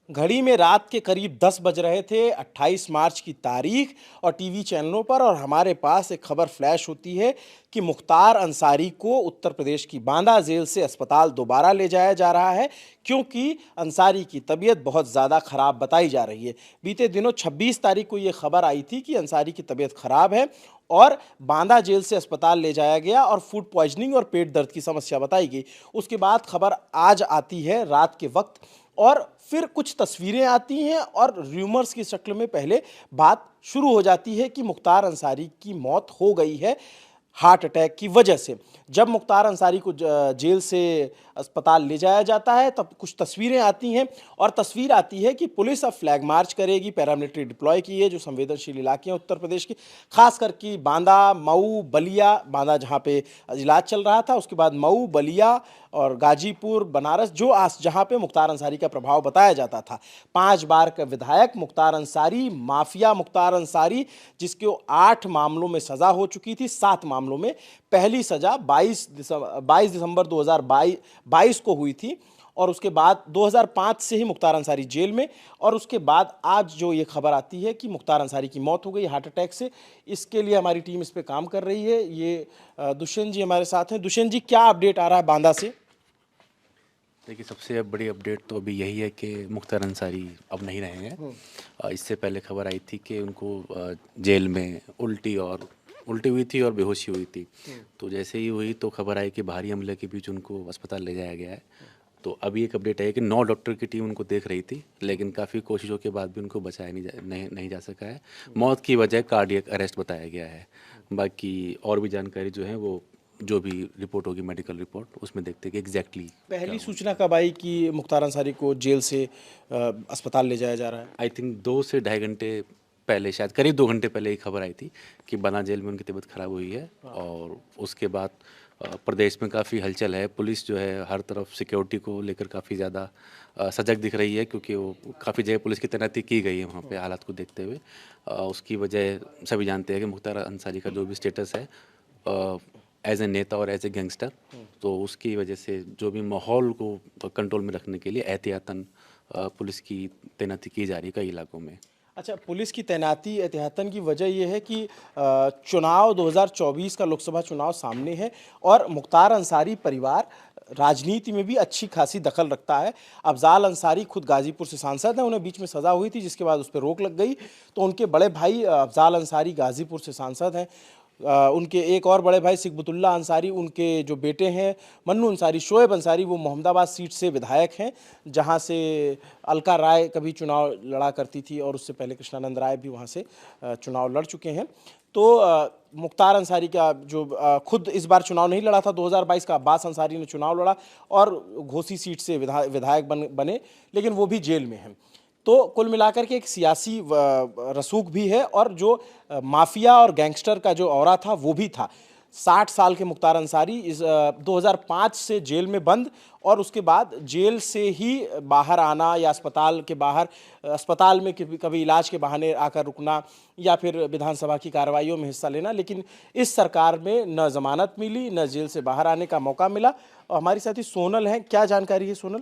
घड़ी में रात के करीब 10 बज रहे थे, 28 मार्च की तारीख, और टीवी चैनलों पर और हमारे पास एक खबर फ्लैश होती है कि मुख्तार अंसारी को उत्तर प्रदेश की बांदा जेल से अस्पताल दोबारा ले जाया जा रहा है, क्योंकि अंसारी की तबीयत बहुत ज़्यादा खराब बताई जा रही है। बीते दिनों 26 तारीख को ये खबर आई थी कि अंसारी की तबीयत खराब है और बांदा जेल से अस्पताल ले जाया गया और फूड पॉइजनिंग और पेट दर्द की समस्या बताई गई। उसके बाद खबर आज आती है रात के वक्त, और फिर कुछ तस्वीरें आती हैं और र्यूमर्स की शक्ल में पहले बात शुरू हो जाती है कि मुख्तार अंसारी की मौत हो गई है हार्ट अटैक की वजह से। जब मुख्तार अंसारी को जेल से अस्पताल ले जाया जाता है तब कुछ तस्वीरें आती हैं, और तस्वीर आती है कि पुलिस अब फ्लैग मार्च करेगी, पैरामिलिट्री डिप्लॉय की है जो संवेदनशील इलाके हैं उत्तर प्रदेश के, खास करके बांदा, मऊ, बलिया, बांदा जहाँ पे इलाज चल रहा था, उसके बाद मऊ, बलिया और गाजीपुर, बनारस, जो जहाँ पे मुख्तार अंसारी का प्रभाव बताया जाता था। 5 बार का विधायक मुख्तार अंसारी, माफिया मुख्तार अंसारी, जिसके 8 मामलों में सजा हो चुकी थी, 7 मामलों में। पहली सजा 22 दिसंबर 2022 को हुई थी, और उसके बाद 2005 से ही मुख्तार अंसारी जेल में, और उसके बाद आज जो ये खबर आती है कि मुख्तार अंसारी की मौत हो गई हार्ट अटैक से। इसके लिए हमारी टीम इस पे काम कर रही है। ये दुष्यंत जी हमारे साथ हैं। दुष्यंत जी, क्या अपडेट आ रहा है बांदा से? देखिए, सबसे बड़ी अपडेट तो अभी यही है कि मुख्तार अंसारी अब नहीं रहे हैं। इससे पहले खबर आई थी कि उनको जेल में उल्टी हुई थी और बेहोशी हुई थी। तो जैसे ही हुई तो खबर आई कि भारी हमले के बीच उनको अस्पताल ले जाया गया है। तो अभी एक अपडेट है कि 9 डॉक्टर की टीम उनको देख रही थी, लेकिन काफ़ी कोशिशों के बाद भी उनको बचाया नहीं जा सका है। मौत की वजह कार्डियक अरेस्ट बताया गया है। बाकी और भी जानकारी जो है वो जो भी रिपोर्ट होगी, मेडिकल रिपोर्ट, उसमें देखते हैं कि एग्जैक्टली क्या पहली हुआ। सूचना कब आई कि मुख्तार अंसारी को जेल से अस्पताल ले जाया जा रहा है? आई थिंक 2 से ढाई घंटे पहले, शायद करीब 2 घंटे पहले ही खबर आई थी कि बना जेल में उनकी तबीयत खराब हुई है। और उसके बाद प्रदेश में काफ़ी हलचल है। पुलिस जो है हर तरफ सिक्योरिटी को लेकर काफ़ी ज़्यादा सजग दिख रही है, क्योंकि वो काफ़ी जगह पुलिस की तैनाती की गई है वहाँ पे हालात को देखते हुए। उसकी वजह सभी जानते हैं कि मुख्तार अंसारी का जो भी स्टेटस है एज ए नेता और एज ए गैंगस्टर, तो उसकी वजह से जो भी माहौल को कंट्रोल में रखने के लिए एहतियातन पुलिस की तैनाती की जा रही है कई इलाकों में। अच्छा, पुलिस की तैनाती एहतियातन की वजह यह है कि चुनाव 2024 का लोकसभा चुनाव सामने है, और मुख्तार अंसारी परिवार राजनीति में भी अच्छी खासी दखल रखता है। अफजाल अंसारी खुद गाजीपुर से सांसद हैं, उन्हें बीच में सज़ा हुई थी जिसके बाद उस पर रोक लग गई, तो उनके बड़े भाई अफजाल अंसारी गाजीपुर से सांसद हैं। उनके एक और बड़े भाई सिकबतुल्ला अंसारी, उनके जो बेटे हैं मन्नू अंसारी, शोएब अंसारी, वो मोहम्मदाबाद सीट से विधायक हैं, जहां से अलका राय कभी चुनाव लड़ा करती थी, और उससे पहले कृष्णानंद राय भी वहां से चुनाव लड़ चुके हैं। तो मुख्तार अंसारी का जो खुद इस बार चुनाव नहीं लड़ा था 2022 का, अब्बास अंसारी ने चुनाव लड़ा और घोसी सीट से विधायक बने, लेकिन वो भी जेल में हैं। तो कुल मिलाकर के एक सियासी रसूख भी है, और जो माफिया और गैंगस्टर का जो ऑरा था वो भी था। 60 साल के मुख्तार अंसारी इस 2005 से जेल में बंद, और उसके बाद जेल से ही बाहर आना या अस्पताल के बाहर, अस्पताल में कभी इलाज के बहाने आकर रुकना, या फिर विधानसभा की कार्रवाइयों में हिस्सा लेना, लेकिन इस सरकार में न जमानत मिली न जेल से बाहर आने का मौका मिला। और हमारी साथी सोनल हैं, क्या जानकारी है सोनल?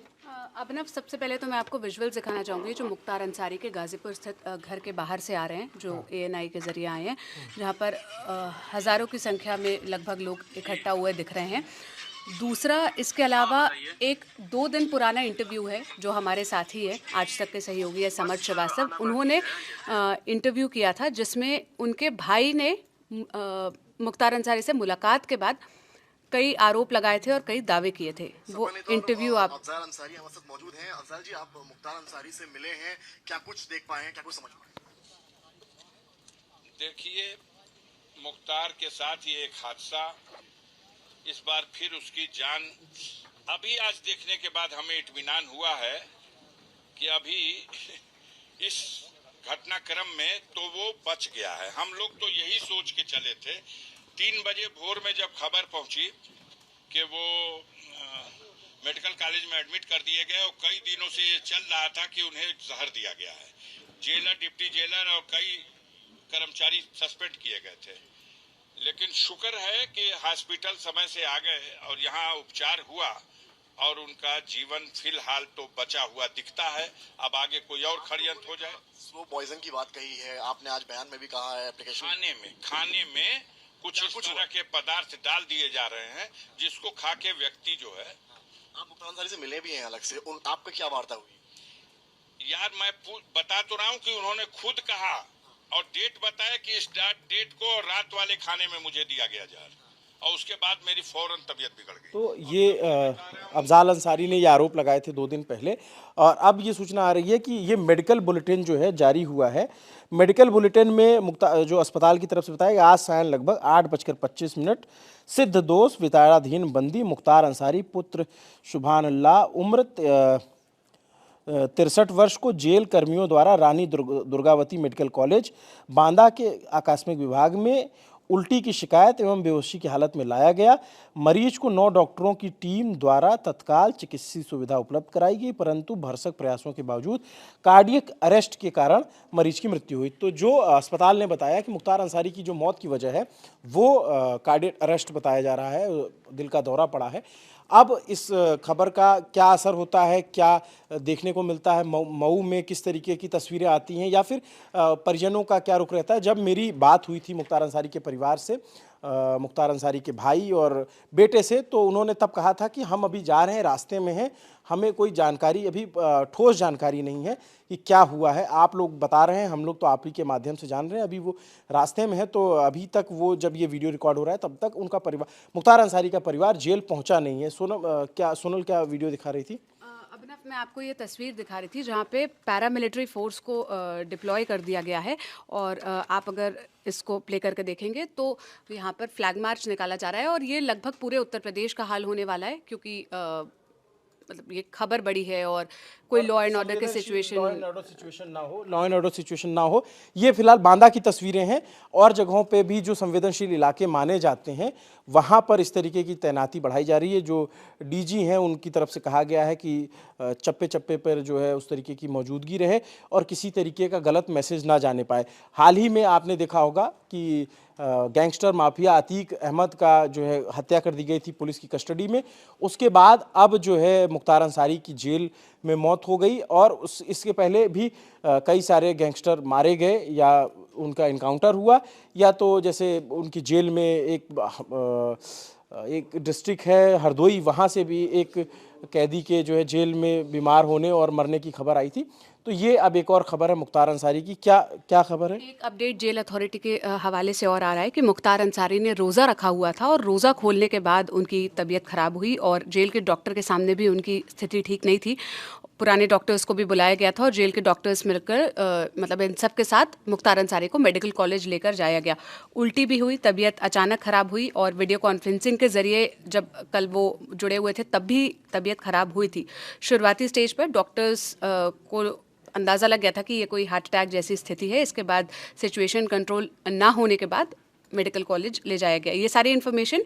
अभिनव, सबसे पहले तो मैं आपको विजुअल दिखाना चाहूँगी जो मुख्तार अंसारी के गाज़ीपुर स्थित घर के बाहर से आ रहे हैं, जो एएनआई के ज़रिए आए हैं, जहाँ पर हज़ारों की संख्या में लगभग लोग इकट्ठा हुए दिख रहे हैं। दूसरा, इसके अलावा एक 2 दिन पुराना इंटरव्यू है जो हमारे साथी है आज तक के सहयोगी है समर श्रीवास्तव, उन्होंने इंटरव्यू किया था जिसमें उनके भाई ने मुख्तार अंसारी से मुलाकात के बाद कई आरोप लगाए थे और कई दावे किए थे। वो इंटरव्यू आप अफजाल अंसारी हमारे साथ मौजूद हैं। अफजाल जी, आप मुख्तार अंसारी से मिले हैं, क्या कुछ देख पाए हैं, क्या कुछ समझ पाए? देखिए, मुख्तार के साथ ये एक हादसा, इस बार फिर उसकी जान, अभी आज देखने के बाद हमें इत्मीनान हुआ है कि अभी इस घटनाक्रम में तो वो बच गया है। हम लोग तो यही सोच के चले थे 3 बजे भोर में जब खबर पहुंची कि वो मेडिकल कॉलेज में एडमिट कर दिए गए, और कई दिनों से ये चल रहा था कि उन्हें जहर दिया गया है। जेलर, डिप्टी जेलर और कई कर्मचारी सस्पेंड किए गए थे, लेकिन शुक्र है कि हॉस्पिटल समय से आ गए और यहाँ उपचार हुआ और उनका जीवन फिलहाल तो बचा हुआ दिखता है। अब आगे कोई और षड्यंत्र हो जाए। स्लो पॉइजन की बात कही है आपने, आज बयान में भी कहा है एप्लीकेशन खाने में कुछ इस तरह के पदार्थ डाल दिए जा रहे हैं जिसको खा के व्यक्ति जो है। आप मुख्तार अंसारी से मिले भी हैं अलग से, आपका क्या वार्ता हुई? यार मैं बता तो रहा हूँ कि उन्होंने खुद कहा और डेट बताया कि इस डेट को रात वाले खाने में मुझे दिया गया जार, और उसके बाद मेरी फौरन तबीयत बिगड़ गई। तो ये अफजाल अंसारी ने ये आरोप लगाए थे 2 दिन पहले, और अब ये सूचना आ रही है कि ये मेडिकल बुलेटिन जो है जारी हुआ है। मेडिकल बुलेटिन में जो अस्पताल की तरफ से बताया गया, आज सायं लगभग 8:25 सिद्ध दोष विचाराधीन बंदी मुख्तार अंसारी पुत्र सुभान अल्लाह उम्र 63 वर्ष को जेल कर्मियों द्वारा रानी दुर्गावती मेडिकल कॉलेज बांदा के आकस्मिक विभाग में उल्टी की शिकायत एवं बेहोशी की हालत में लाया गया। मरीज को 9 डॉक्टरों की टीम द्वारा तत्काल चिकित्सीय सुविधा उपलब्ध कराई गई, परंतु भरसक प्रयासों के बावजूद कार्डियक अरेस्ट के कारण मरीज की मृत्यु हुई। तो जो अस्पताल ने बताया कि मुख्तार अंसारी की जो मौत की वजह है वो कार्डियक अरेस्ट बताया जा रहा है, दिल का दौरा पड़ा है। अब इस खबर का क्या असर होता है, क्या देखने को मिलता है, मऊ में किस तरीके की तस्वीरें आती हैं, या फिर परिजनों का क्या रुख रहता है। जब मेरी बात हुई थी मुख्तार अंसारी के परिवार से, मुख्तार अंसारी के भाई और बेटे से, तो उन्होंने तब कहा था कि हम अभी जा रहे हैं, रास्ते में हैं, हमें कोई जानकारी अभी ठोस जानकारी नहीं है कि क्या हुआ है। आप लोग बता रहे हैं, हम लोग तो आप ही के माध्यम से जान रहे हैं, अभी वो रास्ते में है। तो अभी तक वो, जब ये वीडियो रिकॉर्ड हो रहा है तब तक उनका परिवार, मुख्तार अंसारी का परिवार जेल पहुंचा नहीं है। सोनल क्या वीडियो दिखा रही थी? अभिनव, मैं आपको ये तस्वीर दिखा रही थी जहाँ पे पैरामिलिट्री फोर्स को डिप्लॉय कर दिया गया है, और आप अगर इसको प्ले करके देखेंगे तो यहाँ पर फ्लैग मार्च निकाला जा रहा है, और ये लगभग पूरे उत्तर प्रदेश का हाल होने वाला है, क्योंकि मतलब ये खबर बड़ी है और कोई लॉ एंड ऑर्डर के situation law and order situation ना हो। ये फिलहाल बांदा की तस्वीरें हैं, और जगहों पे भी जो संवेदनशील इलाके माने जाते हैं वहाँ पर इस तरीके की तैनाती बढ़ाई जा रही है। जो डीजी हैं उनकी तरफ से कहा गया है कि चप्पे चप्पे पर जो है उस तरीके की मौजूदगी रहे और किसी तरीके का गलत मैसेज ना जाने पाए। हाल ही में आपने देखा होगा कि गैंगस्टर माफिया अतीक अहमद का जो है हत्या कर दी गई थी पुलिस की कस्टडी में। उसके बाद अब जो है मुख्तार अंसारी की जेल में मौत हो गई, और इसके पहले भी कई सारे गैंगस्टर मारे गए या उनका इनकाउंटर हुआ, या तो जैसे उनकी जेल में एक डिस्ट्रिक्ट है हरदोई, वहाँ से भी एक कैदी के जो है जेल में बीमार होने और मरने की खबर आई थी। तो ये अब एक और खबर है मुख्तार अंसारी की। क्या खबर है? एक अपडेट जेल अथॉरिटी के हवाले से और आ रहा है कि मुख्तार अंसारी ने रोज़ा रखा हुआ था, और रोज़ा खोलने के बाद उनकी तबीयत खराब हुई, और जेल के डॉक्टर के सामने भी उनकी स्थिति ठीक नहीं थी। पुराने डॉक्टर्स को भी बुलाया गया था, और जेल के डॉक्टर्स मिलकर मतलब इन सब के साथ मुख्तार अंसारी को मेडिकल कॉलेज लेकर जाया गया। उल्टी भी हुई, तबीयत अचानक ख़राब हुई, और वीडियो कॉन्फ्रेंसिंग के ज़रिए जब कल वो जुड़े हुए थे तब भी तबीयत ख़राब हुई थी। शुरुआती स्टेज पर डॉक्टर्स को अंदाज़ा लग गया था कि ये कोई हार्ट अटैक जैसी स्थिति है। इसके बाद सिचुएशन कंट्रोल ना होने के बाद मेडिकल कॉलेज ले जाया गया। ये सारी इन्फॉर्मेशन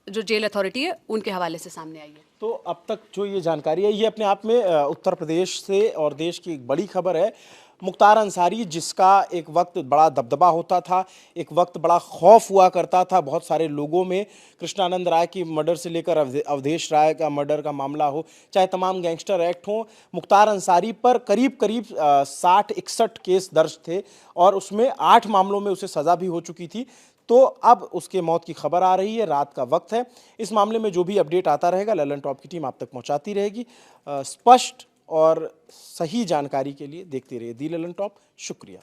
जो जेल अथॉरिटी है उनके हवाले से सामने आई है। तो अब तक जो ये जानकारी है ये अपने आप में उत्तर प्रदेश से और देश की एक बड़ी खबर है। मुख्तार अंसारी, जिसका एक वक्त बड़ा दबदबा होता था, एक वक्त बड़ा खौफ हुआ करता था बहुत सारे लोगों में, कृष्णानंद राय की मर्डर से लेकर अवधेश राय का मर्डर का मामला हो, चाहे तमाम गैंगस्टर एक्ट हो, मुख्तार अंसारी पर करीब 60-61 केस दर्ज थे, और उसमें 8 मामलों में उसे सज़ा भी हो चुकी थी। तो अब उसके मौत की खबर आ रही है, रात का वक्त है। इस मामले में जो भी अपडेट आता रहेगा ललन टॉप की टीम आप तक पहुंचाती रहेगी। स्पष्ट और सही जानकारी के लिए देखते रहिए दी ललन टॉप। शुक्रिया।